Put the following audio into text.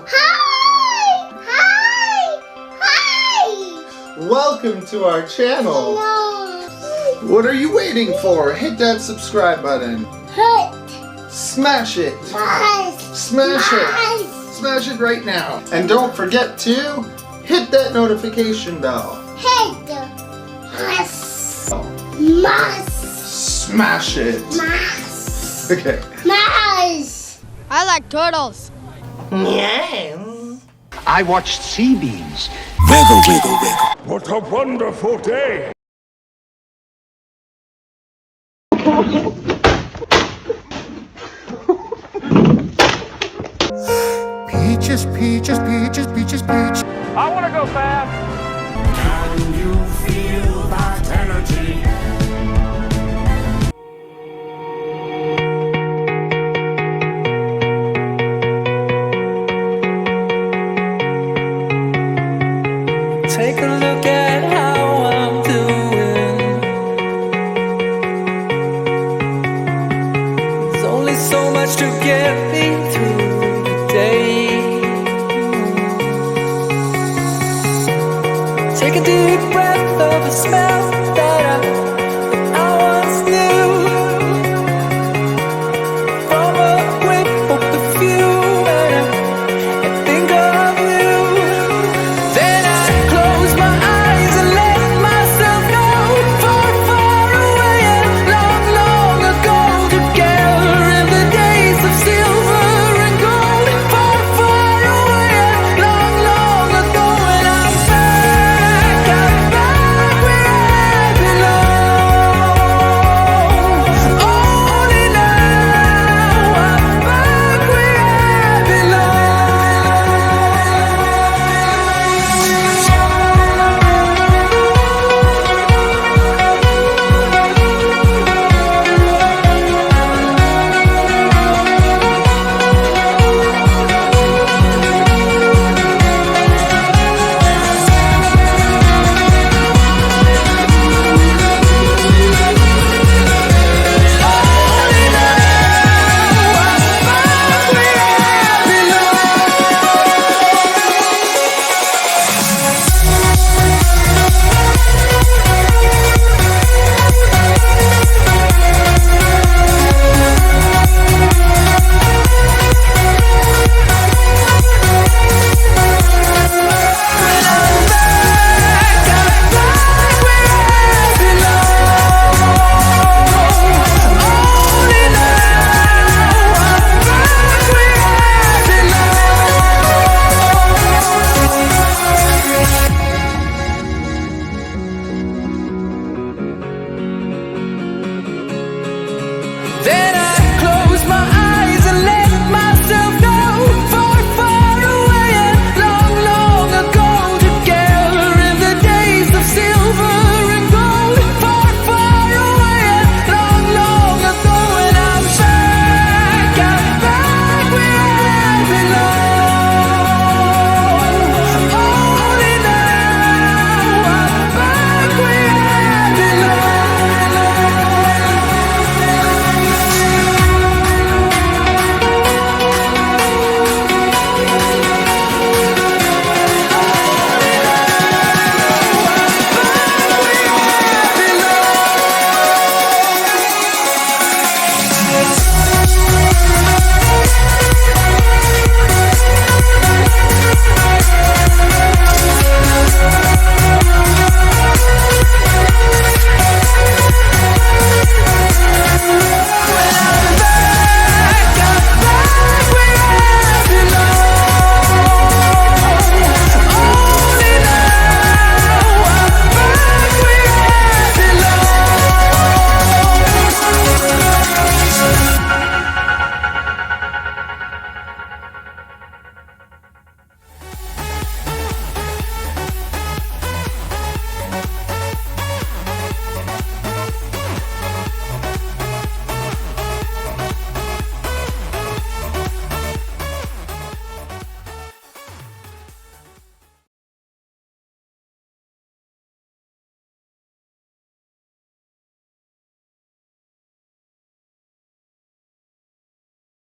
Hi! Hi! Hi! Welcome to our channel. What are you waiting for? Hit that subscribe button. Hit! Smash it. Nice! Smash it. Nice! Smash it right now. And don't forget to hit that notification bell. Hit! Mas! Mas! Smash it. Mas! Okay. Mas! I like turtles. I watched sea beams. Wiggle, wiggle, wiggle. What a wonderful day! Peaches, peaches, peaches, peaches, peaches. I want to go fast! Can you feel that energy? Take a look at